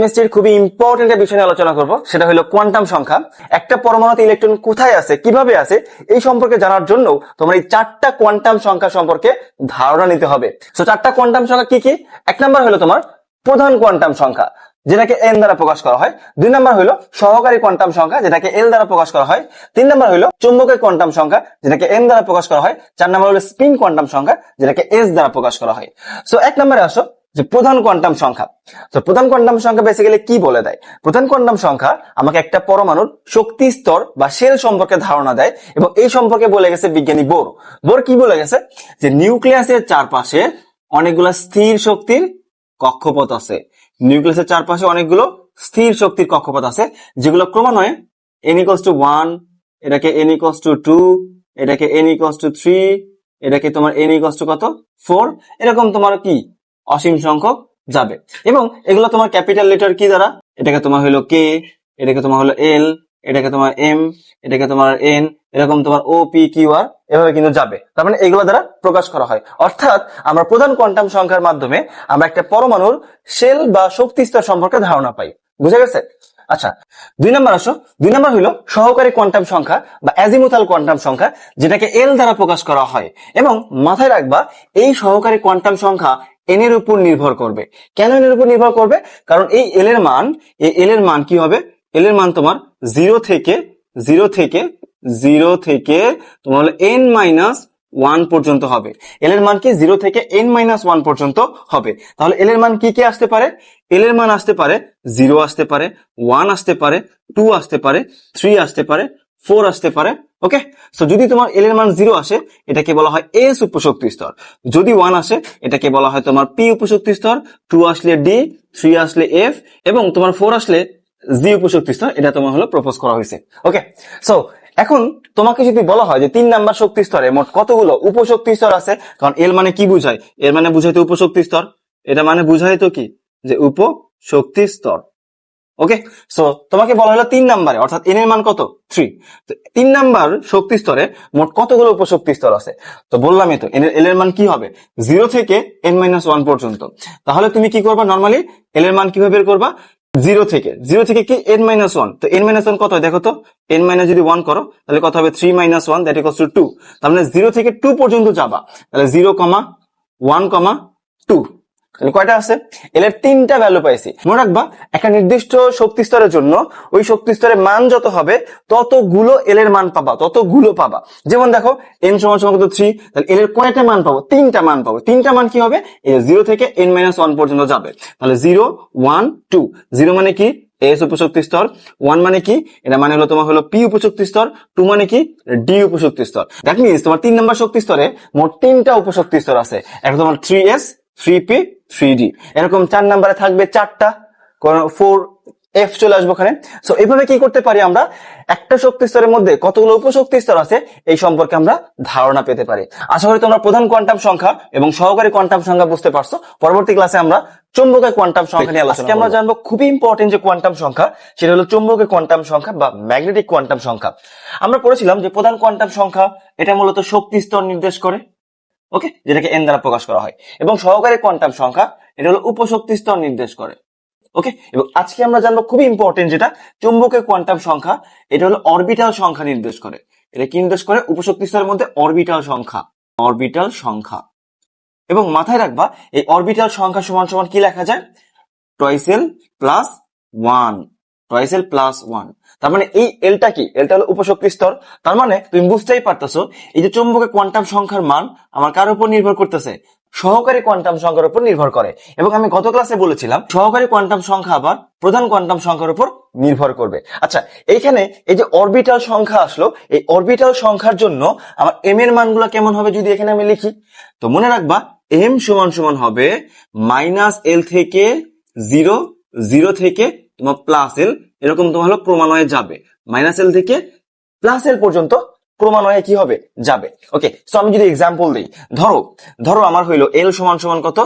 কেমিস্ট্রির খুবই ইম্পর্টেন্ট একটা বিষয় নিয়ে আলোচনা করব, সেটা হলো কোয়ান্টাম সংখ্যা। একটা পরমাণুতে ইলেকট্রন কোথায় আছে, কিভাবে আছে, এই সম্পর্কে জানার জন্য তোমার এই চারটা কোয়ান্টাম সংখ্যা সম্পর্কে ধারণা নিতে হবে। তো চারটা কোয়ান্টাম সংখ্যা কি কি? এক নাম্বার হলো তোমার প্রধান কোয়ান্টাম সংখ্যা, যেটাকে এন দ্বারা প্রকাশ করা হয়। দুই নাম্বার হলো সহকারী কোয়ান্টাম সংখ্যা, যেটাকে এল দ্বারা প্রকাশ করা হয়। তিন নাম্বার হলো চৌম্বকের কোয়ান্টাম সংখ্যা, যেটাকে এন দ্বারা প্রকাশ করা হয়। চার নাম্বার হলো স্পিন কোয়ান্টাম সংখ্যা, যেটাকে এস দ্বারা প্রকাশ করা হয়। সো এক নম্বরে আসো যে প্রধান কোয়ান্টাম সংখ্যা। তো প্রধান কোয়ান্টাম সংখ্যা বেসিক্যালি কি বলে দেয়? প্রধান কোয়ান্টাম সংখ্যা আমাকে একটা পরমাণুর শক্তি স্তর বা শেল সম্পর্কে ধারণা দেয়, এবং এই সম্পর্কে বলে গেছে বিজ্ঞানী বোর। বোর কি বলে গেছে? যে নিউক্লিয়াসের চারপাশে অনেকগুলো স্থির শক্তির কক্ষপথ আছে। নিউক্লিয়াসের চারপাশে অনেকগুলো স্থির শক্তির কক্ষপথ আছে, যেগুলো ক্রমান্বয়ে n = 1, এটাকে n = 2, এটাকে n = 3, এটাকে তোমার n = কত 4, এরকম তোমার কি অসীম সংখ্যক যাবে। এবং এগুলো তোমার ক্যাপিটাল লেটার কি দ্বারা? এটাকে তোমার হলো কে, এটাকে তোমার হলো এল, এটাকে তোমার এম, এটাকে তোমার এন, এরকম তোমার ও পি কিউ আর এভাবে কিন্তু যাবে। তার মানে এগুলো দ্বারা প্রকাশ করা হয়। অর্থাৎ আমরা প্রধান কোয়ান্টাম সংখ্যার মাধ্যমে আমরা একটা পরমাণুর শেল বা শক্তি স্তর সম্পর্কে ধারণা পাই। বুঝা গেছে? আচ্ছা, দুই নাম্বার আসো। দুই নাম্বার হলো সহকারী কোয়ান্টাম সংখ্যা বা অ্যাজিমুথাল কোয়ান্টাম সংখ্যা, যেটাকে এল দ্বারা প্রকাশ করা হয়। এবং মাথায় রাখবা, এই সহকারী কোয়ান্টাম সংখ্যা এন এর উপর নির্ভর করবে। কেন এন এর উপর নির্ভর করবে? কারণ এই এল এর মান কি হবে? এল এর মান তোমার জিরো থেকে তোমার হলো n-1 পর্যন্ত হবে। এল এর মান কি? 0 থেকে n-1 পর্যন্ত হবে। তাহলে এল এর মান কি কি আসতে পারে? এল এর মান আসতে পারে 0 আসতে পারে, 1 আসতে পারে, 2 আসতে পারে, 3 আসতে পারে, 4 আসতে পারে। ওকে, সো যদি তোমার এল এর মান 0 আসে, এটাকে বলা হয় এস উপশক্তি স্তর। যদি 1 আসে, এটাকে বলা হয় তোমার পি উপশক্তি স্তর। 2 আসলে ডি, 3 আসলে এফ, এবং তোমার 4 আসলে জি উপশক্তি স্তর। এটা তোমার হলো প্রপোজ করা হয়েছে। ওকে, সো এখন তোমাকে যদি বলা হয় যে 3 নাম্বার শক্তি স্তরে মোট কতগুলো উপশক্তি স্তর আছে, কারণ এল মানে কি বুঝায়? এর মানে বুঝাই তো উপশক্তি স্তর। এটা মানে বুঝাই তো কি, যে উপশক্তি স্তর। ওকে, সো তোমাকে বলা হলো 3 নাম্বারে, অর্থাৎ এন এর মান কত? 3। তো 3 নাম্বার শক্তি স্তরে মোট কতগুলো উপশক্তি স্তর আছে? তো বললামই তো, এল এর মান কি হবে? 0 থেকে n-1 পর্যন্ত। তাহলে তুমি কি করবা? নরমালি এল এর মান কিভাবে বের করবা? 0 থেকে কি n-1। তো n-1 কত হয় দেখো তো? n- যদি 1 করো, তাহলে কত হবে? 3 - 1 দ্যাট ইকুয়ালস টু 2। তার মানে 0 থেকে 2 পর্যন্ত যাবা। তাহলে 0, 1, 2। কয়টা আছে? এল এর 3টা ভ্যালু পাইছি। মনে রাখবা, একটা নির্দিষ্ট শক্তি স্তরের জন্য ওই শক্তি স্তরের মান যত হবে, ততগুলো এল এর মান পাবা। যেমন দেখো, n = কত? 3। তাহলে এল এর কয়টা মান পাবো? 3টা মান পাবো। 3টা মান কি হবে? 0 থেকে n-1 পর্যন্ত যাবে। তাহলে 0, 1, 2। 0 মানে কি? এস উপশক্তি স্তর। 1 মানে কি? এটা মানে হলো তোমার হলো পি উপশক্তি স্তর। 2 মানে কি? ডি উপশক্তি স্তর। দ্যাট মিনস তোমার 3 নম্বর শক্তি স্তরে মোট 3টা উপশক্তি স্তর আছে। একটা তোমার 3s, 3p, 3d। এরকম 4 নম্বরে থাকবে 4টা, 4f চলে আসবে ওখানে। সো এইভাবে কি করতে পারি আমরা? একটা শক্তি স্তরের মধ্যে কতগুলো উপশক্তি স্তর আছে এই সম্পর্কে আমরা ধারণা পেতে পারি। আশা করি তোমরা প্রধান কোয়ান্টাম সংখ্যা এবং সহকারী কোয়ান্টাম সংখ্যা বুঝতে পারছো। পরবর্তী ক্লাসে আমরা চৌম্বকীয় কোয়ান্টাম সংখ্যা নিয়ে আলোচনা করব। আমরা জানবো খুবই ইম্পর্টেন্ট যে কোয়ান্টাম সংখ্যা, সেটা হলো চৌম্বকীয় কোয়ান্টাম সংখ্যা বা ম্যাগনেটিক কোয়ান্টাম সংখ্যা। আমরা পড়েছিলাম যে প্রধান কোয়ান্টাম সংখ্যা এটা মূলত শক্তি স্তর নির্দেশ করে, ওকে, যেটাকে এন দ্বারা প্রকাশ করা হয়। এবং সহকারী কোয়ান্টাম সংখ্যা এটা হলো উপশক্তি স্তর নির্দেশ করে। ওকে, এবং আজকে আমরা জানবো খুবই ইম্পর্টেন্ট যেটা চৌম্বকীয় কোয়ান্টাম সংখ্যা, এটা হলো অরবিটাল সংখ্যা নির্দেশ করে। এটা কি নির্দেশ করে? উপশক্তি স্তরের মধ্যে অরবিটাল সংখ্যা। এবং মাথায় রাখবা, এই অরবিটাল সংখ্যা সমান সমান কি লেখা যায়? Twice plus 1। তার মানে এই এলটা কি? এলটা হলো উপশক্তি স্তর। তার মানে তুমি বুঝতেই পারতেছো, এই যে চৌম্বকীয় কোয়ান্টাম সংখ্যার মান আমার কার উপর নির্ভর করতেছে? সহকারী কোয়ান্টাম সংখ্যার উপর নির্ভর করে। এবং আমি গত ক্লাসে বলেছিলাম সহকারী কোয়ান্টাম সংখ্যা আবার প্রধান কোয়ান্টাম সংখ্যার উপর নির্ভর করবে। আচ্ছা, এইখানে এই যে অরবিটাল সংখ্যা আসলো, এই অরবিটাল সংখ্যার জন্য আমার এম এর মানগুলো কেমন হবে যদি এখানে আমি লিখি? তো মনে রাখবা, এম সমান হবে -l থেকে 0, 0 থেকে তোমার প্লাস এল, এরকম তোমার হলো ক্রমান্বয়ে যাবে। -l থেকে +l পর্যন্ত ক্রমান্বয়ে কি হবে? যাবে। ওকে, সো আমি যদি এক্সাম্পল দিই, ধরো আমার হইলো এল সমান কত?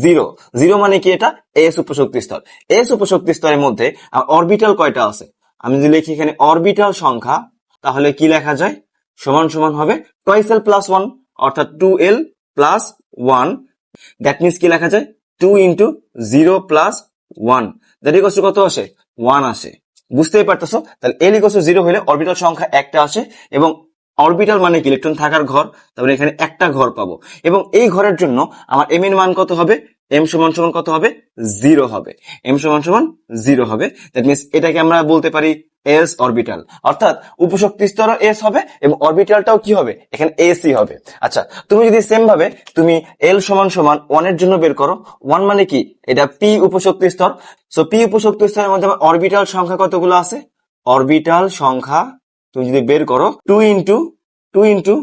0। 0 মানে কি? এটা এস উপশক্তি স্তর। এস উপশক্তি স্তরের মধ্যে অরবিটাল কয়টা আছে? আমি যদি লিখি এখানে অরবিটাল সংখ্যা, তাহলে কি লেখা যায়? সমান হবে টয়েস-l প্লাস 1, অর্থাৎ 2l + 1। দ্যাট মিনস কি লেখা যায়? 2 × 0 + 1, দ্যাট ইকুয়ালস টু কত আসে 1 আসে। বুঝতেই পারতেছো, তাহলে এল ইকুয়ালস টু 0 হলে অরবিটাল সংখ্যা একটা আসে, এবং অরবিটাল মানে কি ইলেকট্রন থাকার ঘর, তাহলে এখানে একটা ঘর পাবো। এবং এই ঘরের জন্য আমার এম এর মান কত হবে, এম সমান সমান কত হবে 0 হবে, এম সমান সমান 0 হবে। দ্যাট মিনস এটাকে আমরা বলতে পারি এস অরবিটাল, অর্থাৎ উপশক্তি স্তরও এস হবে এবং অরবিটালটাও কি হবে এখানে এসই হবে। আচ্ছা, তুমি যদি সেম ভাবে তুমি এল সমান সমান 1 এর জন্য বের করো, 1 মানে কি এটা পি উপশক্তি স্তর। সো পি উপশক্তি স্তরের মধ্যে আমার অরবিটাল সংখ্যা কতগুলো আছে, অরবিটাল সংখ্যা তুমি যদি বের করো 2 into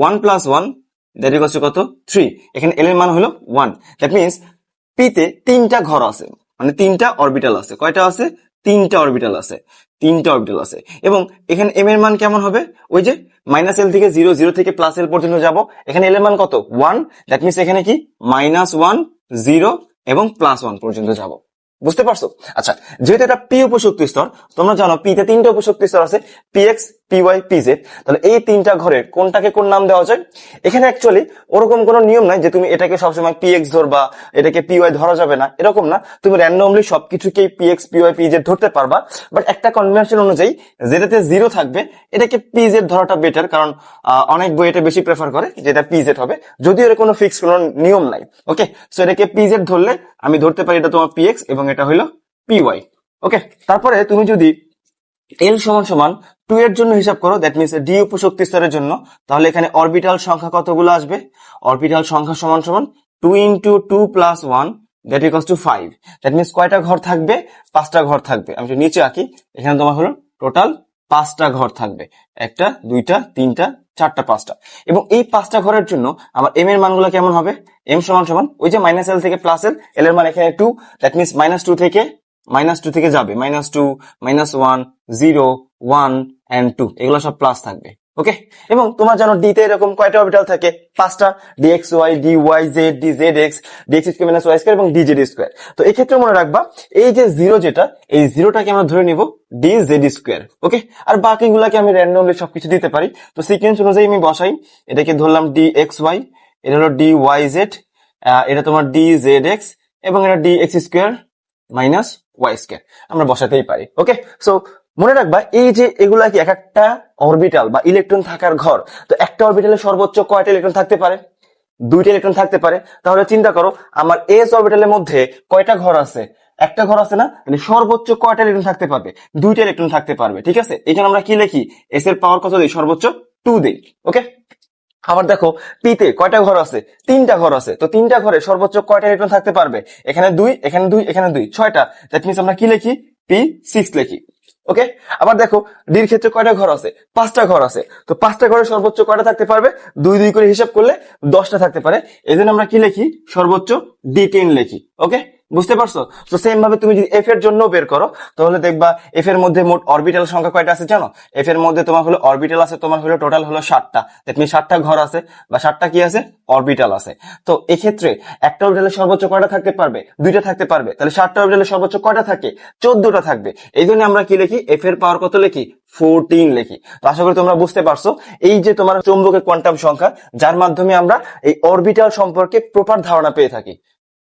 1 plus 1 that equals to কত 3। এখানে এল এর মান হলো 1। দ্যাট মিনস পিতে 3টা ঘর আছে, মানে 3টা অরবিটাল আছে। কয়টা আছে, 3টা অরবিটাল আছে, 3টা অরবিটাল আছে। এবং এখানে এম এর মান কেমন হবে, ওই যে মাইনাস এল থেকে 0, 0 থেকে প্লাস এল পর্যন্ত যাব, এখানে এল এর মান কত 1। দ্যাট মিনস এখানে কি -1, 0 এবং +1 পর্যন্ত যাব। বুঝতে পারছো? আচ্ছা, যেহেতু এটা পি উপশক্তি স্তর, তোমরা জানো পিতে 3টা উপশক্তি স্তর আছে, পিএক্স, পিওয়াই, পিজেড। তাহলে এই 3টা ঘরের কোনটাকে কোন নাম দেওয়া যায়? এখানে অ্যাকচুয়ালি ওরকম কোনো নিয়ম নাই যে তুমি এটাকে সবসময় পিএক্স ধরবা, এটাকে পিওয়াই ধরা যাবে না, এরকম না। তুমি র্যান্ডমলি সবকিছুকেই পিএক্স, পিওয়াই, পিজেড ধরতে পারবা। বাট একটা কনভেনশন অনুযায়ী যেটাতে 0 থাকবে এটাকে পিজেড ধরাটা বেটার, কারণ অনেক বই এটা বেশি প্রেফার করে যেটা পিজেড হবে, যদিও এর কোনো ফিক্স কোনো নিয়ম নাই। ওকে, সো এটাকে পিজেড ধরলে আমি ধরতে পারি এটা তোমার পিএক্স এবং এটা হলো পিওয়াই। ওকে, তারপরে তুমি যদি এল সমান সমান 2 এর জন্য হিসাব করো, দ্যাট মিনস ডি উপশক্তি স্তরের জন্য, তাহলে এখানে অরবিটাল সংখ্যা কতগুলো আসবে, অরবিটাল সংখ্যা সমান সমান 2 into 2 plus 1 that equals to 5। That means কয়টা ঘর থাকবে, 5টা ঘর থাকবে। আমি যদি নিচে আঁকি, এখানে তোমার হলো টোটাল 5টা ঘর থাকবে, 1টা 2টা 3টা 4টা 5টা। এবং এই 5টা ঘরের জন্য আমার এম এর মানগুলো কেমন হবে, এম সমান সমান ওই যে মাইনাস এল থেকে প্লাস এল, এল এর মান এখানে 2, দ্যাট মিনস -2 থেকে যাবে -2, -1, 0, 1 and 2, এগুলো সব প্লাস থাকবে। ওকে, এবং তোমরা জানো ডি তে এরকম কয়টা অরবিটাল থাকে, 5টা, d x y, d y z, d z x, d x square minus y square এবং ডি জেড স্কয়ার। তো এই ক্ষেত্রে মনে রাখবা এই যে 0 যেটা, এই 0টাকে আমরা ধরে নিব ডি জেড স্কয়ার। ওকে, আর বাকিগুলাকে আমি র্যান্ডমলি সবকিছু দিতে পারি। তো সিকোয়েন্স অনুযায়ী আমি বসাই, এটাকে ধরলাম ডি এক্স ওয়াই, এটা হলো ডি ওয়াই জেড, এটা তোমার ডি জেড এক্স এবং এটা d x square minus y square, আমরা বসাতেই পারি। ওকে, সো মনে রাখবা এই যে এগুলা কি এক একটা অরবিটাল বা ইলেকট্রন থাকার ঘর। তো একটা অরবিটালে সর্বোচ্চ কয়টা ইলেকট্রন থাকতে পারে, 2টা ইলেকট্রন থাকতে পারে। তাহলে চিন্তা করো আমার এস অরবিটালের মধ্যে কয়টা ঘর আছে, একটা ঘর আছে না, মানে সর্বোচ্চ কয়টা ইলেকট্রন থাকতে পারবে, 2টা ইলেকট্রন থাকতে পারবে। ঠিক আছে, এখানে আমরা কি লিখি, এস এর পাওয়ার কত দিই, সর্বোচ্চ 2 দিই। ওকে, আবার দেখো পিতে কয়টা ঘর আছে, 3টা ঘর আছে। তো 3টা ঘরে সর্বোচ্চ কয়টা ইলেকট্রন থাকতে পারবে, এখানে 2, এখানে 2, এখানে 2, 6টা। দ্যাট মিনস আমরা কি লিখি, P6 লিখি। ওকে, আবার দেখো ডির ক্ষেত্রে কয়টা ঘর আছে, 5টা ঘর আছে। তো 5টা ঘরে সর্বোচ্চ কয়টা থাকতে পারবে, 2 2 করে হিসাব করলে 10টা থাকতে পারে। এই জন্য আমরা কি লিখি, সর্বোচ্চ D10 লিখি। ওকে, বুঝতে পারছো? তো সেম ভাবে তুমি যদি এফ এর জন্য বের করো, তাহলে দেখবা এফ এর মধ্যে মোট অরবিটাল সংখ্যা কয়টা আছে জানো, এফ এর মধ্যে তোমার হলো অরবিটাল আছে, তোমার হলো টোটাল হলো 7টা। দ্যাট মিনস 7টা ঘর আছে বা 7টা কি আছে, অরবিটাল আছে। তো এক্ষেত্রে একটা অরবিটালে সর্বোচ্চ কয়টা থাকতে পারবে, 2টা থাকতে পারবে। তাহলে 7টা অরবিটালে সর্বোচ্চ কয়টা থাকে, 14টা থাকবে। এই জন্য আমরা কি লিখি, এফ এর পাওয়ার কত লিখি, 14 লিখি। তো আশা করি তোমরা বুঝতে পারছো এই যে তোমার চৌম্বকের কোয়ান্টাম সংখ্যা, যার মাধ্যমে আমরা এই অরবিটাল সম্পর্কে প্রপার ধারণা পেয়ে থাকি।